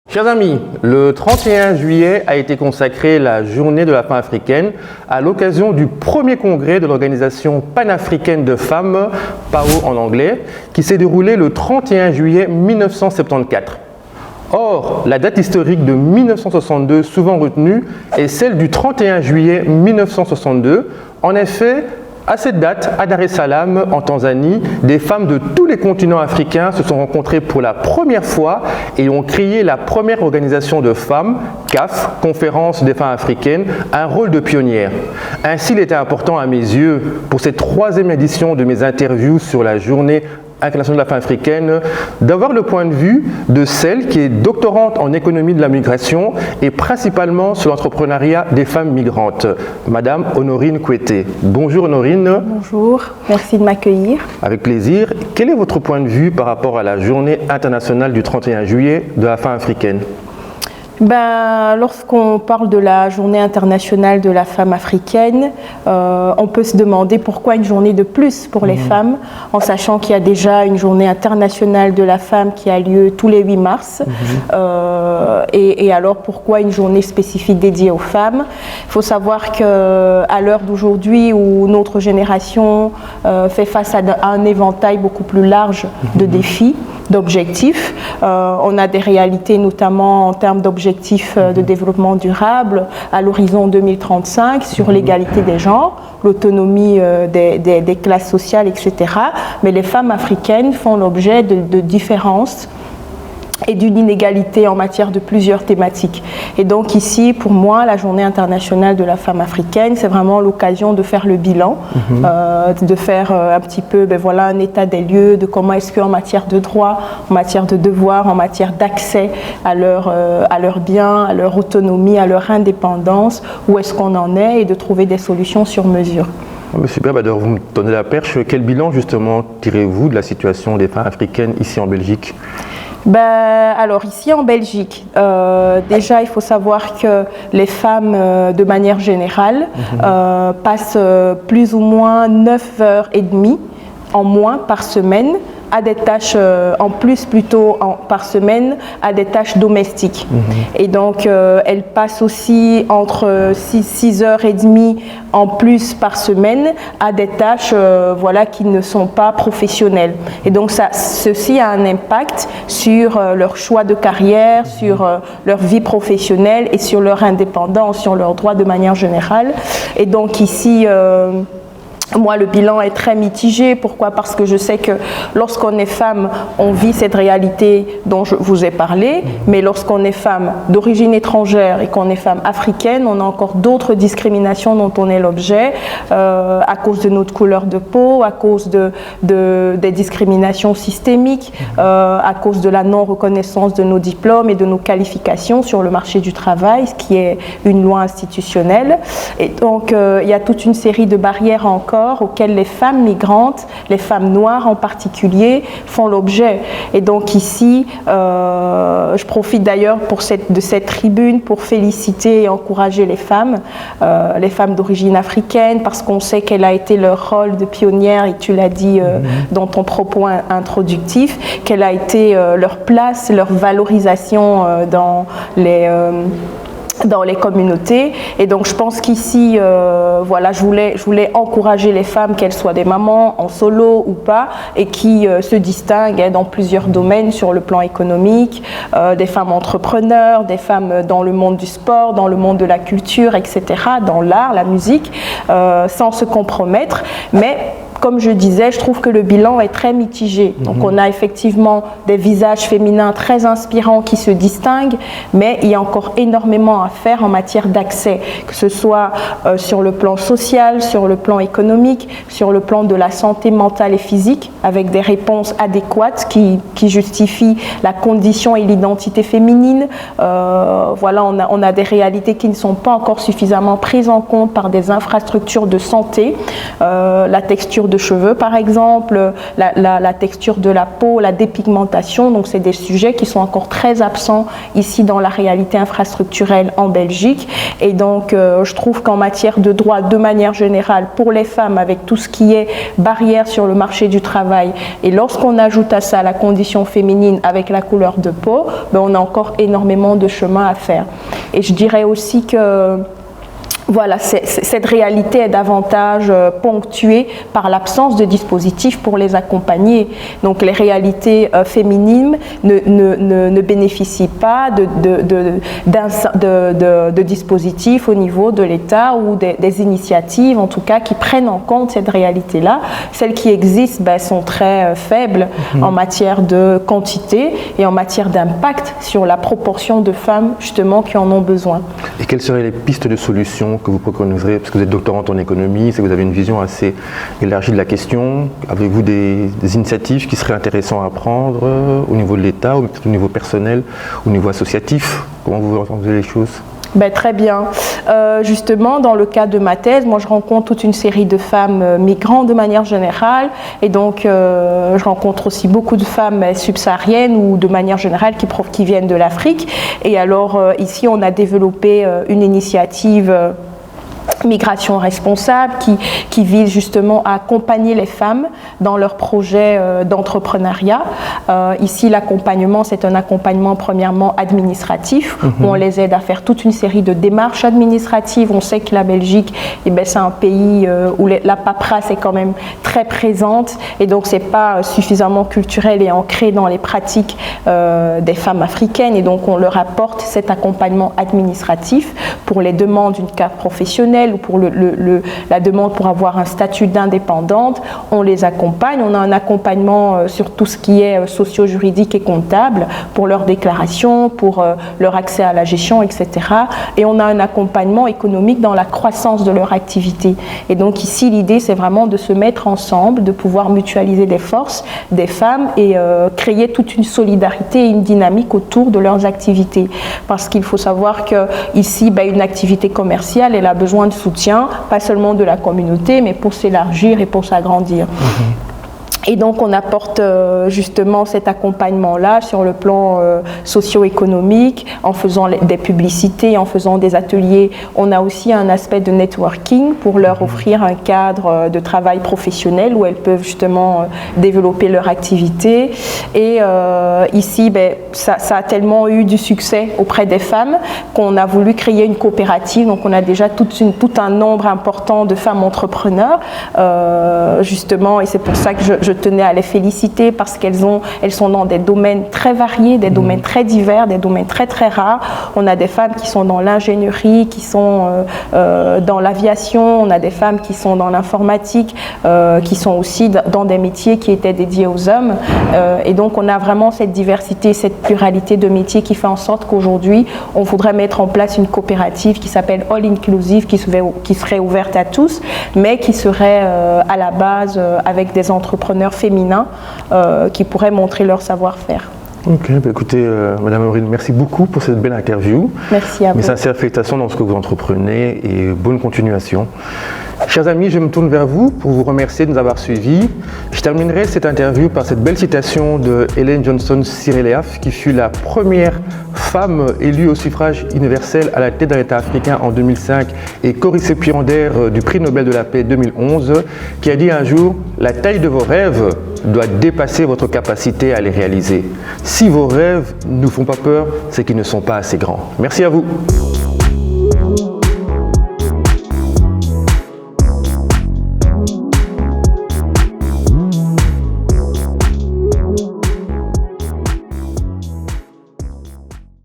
Chers amis, le 31 juillet a été consacré la journée de la femme africaine à l'occasion du premier congrès de l'Organisation panafricaine de femmes, PAO en anglais, qui s'est déroulé le 31 juillet 1974. Or, la date historique de 1962 souvent retenue est celle du 31 juillet 1962. En effet, à cette date, à Dar es Salaam, en Tanzanie, des femmes de tous les continents africains se sont rencontrées pour la première fois et ont créé la première organisation de femmes, CAF, Conférence des femmes africaines, un rôle de pionnière. Ainsi, il était important à mes yeux, pour cette troisième édition de mes interviews sur la journée internationale de la femme africaine, d'avoir le point de vue de celle qui est doctorante en économie de la migration et principalement sur l'entrepreneuriat des femmes migrantes, Madame Honorine Kouété. Bonjour Honorine. Bonjour, merci de m'accueillir. Avec plaisir. Quel est votre point de vue par rapport à la journée internationale du 31 juillet de la femme africaine ? Lorsqu'on parle de la journée internationale de la femme africaine, on peut se demander pourquoi une journée de plus pour les femmes, en sachant qu'il y a déjà une journée internationale de la femme qui a lieu tous les 8 mars. Et alors pourquoi une journée spécifique dédiée aux femmes? Il faut savoir qu'à l'heure d'aujourd'hui où notre génération fait face à un éventail beaucoup plus large de défis, d'objectifs, on a des réalités notamment en termes d'objectifs de développement durable à l'horizon 2035 sur l'égalité des genres, l'autonomie des classes sociales, etc. Mais les femmes africaines font l'objet de différences et d'une inégalité en matière de plusieurs thématiques. Et donc ici, pour moi, la journée internationale de la femme africaine, c'est vraiment l'occasion de faire le bilan, de faire un petit peu un état des lieux de comment est-ce qu'en matière de droits, en matière de devoirs, en matière d'accès à leurs biens, à leur autonomie, à leur indépendance, où est-ce qu'on en est et de trouver des solutions sur mesure. Super, vous me donnez la perche. Quel bilan justement tirez-vous de la situation des femmes africaines ici en Belgique ? Alors ici en Belgique, déjà il faut savoir que les femmes de manière générale passent plus ou moins 9h30 en moins par semaine à des tâches, en plus plutôt par semaine, à des tâches domestiques. Et donc, elles passent aussi entre 6h30 en plus par semaine à des tâches qui ne sont pas professionnelles. Et donc, ceci a un impact sur leur choix de carrière, sur leur vie professionnelle et sur leur indépendance, sur leurs droits de manière générale. Et donc ici, moi, le bilan est très mitigé. Pourquoi? Parce que je sais que lorsqu'on est femme, on vit cette réalité dont je vous ai parlé, mais lorsqu'on est femme d'origine étrangère et qu'on est femme africaine, on a encore d'autres discriminations dont on est l'objet à cause de notre couleur de peau, à cause des discriminations systémiques, à cause de la non-reconnaissance de nos diplômes et de nos qualifications sur le marché du travail, ce qui est une loi institutionnelle. Et donc, il y a toute une série de barrières encore auxquelles les femmes migrantes, les femmes noires en particulier, font l'objet. Et donc ici, je profite d'ailleurs de cette tribune pour féliciter et encourager les femmes d'origine africaine, parce qu'on sait quel a été leur rôle de pionnière, et tu l'as dit dans ton propos introductif, quelle a été leur place, leur valorisation dans les communautés. Et donc je pense qu'ici, je voulais encourager les femmes, qu'elles soient des mamans en solo ou pas, et qui se distinguent dans plusieurs domaines sur le plan économique, des femmes entrepreneurs, des femmes dans le monde du sport, dans le monde de la culture, etc., dans l'art, la musique, sans se compromettre. Mais comme je disais, je trouve que le bilan est très mitigé. Donc on a effectivement des visages féminins très inspirants qui se distinguent, mais il y a encore énormément à faire en matière d'accès, que ce soit sur le plan social, sur le plan économique, sur le plan de la santé mentale et physique, avec des réponses adéquates qui justifient la condition et l'identité féminine. On a des réalités qui ne sont pas encore suffisamment prises en compte par des infrastructures de santé, la texture texture de cheveux par exemple, la texture de la peau, la dépigmentation. Donc c'est des sujets qui sont encore très absents ici dans la réalité infrastructurelle en Belgique. Et donc je trouve qu'en matière de droit, de manière générale, pour les femmes, avec tout ce qui est barrière sur le marché du travail, et lorsqu'on ajoute à ça la condition féminine avec la couleur de peau, ben on a encore énormément de chemin à faire. Et je dirais aussi que voilà, cette réalité est davantage ponctuée par l'absence de dispositifs pour les accompagner. Donc les réalités féminines ne bénéficient pas de dispositifs au niveau de l'État ou des initiatives, en tout cas, qui prennent en compte cette réalité-là. Celles qui existent sont très faibles en matière de quantité et en matière d'impact sur la proportion de femmes justement qui en ont besoin. Et quelles seraient les pistes de solutions que vous préconiserez, parce que vous êtes doctorante en économie, c'est que vous avez une vision assez élargie de la question. Avez-vous des initiatives qui seraient intéressantes à prendre au niveau de l'État, ou peut-être au niveau personnel, au niveau associatif? Comment vous entendez les choses? Très bien. Justement, dans le cas de ma thèse, moi je rencontre toute une série de femmes migrantes de manière générale, et donc je rencontre aussi beaucoup de femmes subsahariennes ou de manière générale qui viennent de l'Afrique. Et alors ici on a développé une initiative Migration responsable qui vise justement à accompagner les femmes dans leurs projets d'entrepreneuriat. Ici, l'accompagnement, c'est un accompagnement premièrement administratif, où on les aide à faire toute une série de démarches administratives. On sait que la Belgique, c'est un pays où la paperasse est quand même très présente, et donc c'est pas suffisamment culturel et ancré dans les pratiques des femmes africaines, et donc on leur apporte cet accompagnement administratif pour les demandes d'une carte professionnelle ou pour la demande pour avoir un statut d'indépendante. On les accompagne, on a un accompagnement sur tout ce qui est socio-juridique et comptable pour leur déclaration, pour leur accès à la gestion, etc. Et on a un accompagnement économique dans la croissance de leur activité. Et donc ici, l'idée, c'est vraiment de se mettre ensemble, de pouvoir mutualiser les forces des femmes et créer toute une solidarité et une dynamique autour de leurs activités. Parce qu'il faut savoir qu'ici, une activité commerciale, elle a besoin de soutien, pas seulement de la communauté, mais pour s'élargir et pour s'agrandir. Et donc on apporte justement cet accompagnement-là sur le plan socio-économique, en faisant des publicités, en faisant des ateliers. On a aussi un aspect de networking pour leur offrir un cadre de travail professionnel où elles peuvent justement développer leur activité. Et ici, ça a tellement eu du succès auprès des femmes qu'on a voulu créer une coopérative. Donc on a déjà tout un nombre important de femmes entrepreneurs, justement, et c'est pour ça que je tenais à les féliciter, parce qu'elles sont dans des domaines très variés, des domaines très divers, des domaines très très rares. On a des femmes qui sont dans l'ingénierie, qui sont dans l'aviation, on a des femmes qui sont dans l'informatique, qui sont aussi dans des métiers qui étaient dédiés aux hommes. Et donc on a vraiment cette diversité, cette pluralité de métiers qui fait en sorte qu'aujourd'hui on voudrait mettre en place une coopérative qui s'appelle All Inclusive, qui serait ouverte à tous, mais qui serait à la base avec des entrepreneurs féminins qui pourraient montrer leur savoir-faire. Ok, écoutez, Madame Aurine, merci beaucoup pour cette belle interview. Merci à vous. Mes sincères félicitations dans ce que vous entreprenez et bonne continuation. Chers amis, je me tourne vers vous pour vous remercier de nous avoir suivis. Je terminerai cette interview par cette belle citation de Ellen Johnson Sirleaf, qui fut la première femme élue au suffrage universel à la tête d'un État africain en 2005 et co-récipiendaire du prix Nobel de la paix 2011, qui a dit un jour « La taille de vos rêves doit dépasser votre capacité à les réaliser. Si vos rêves ne vous font pas peur, c'est qu'ils ne sont pas assez grands. » Merci à vous.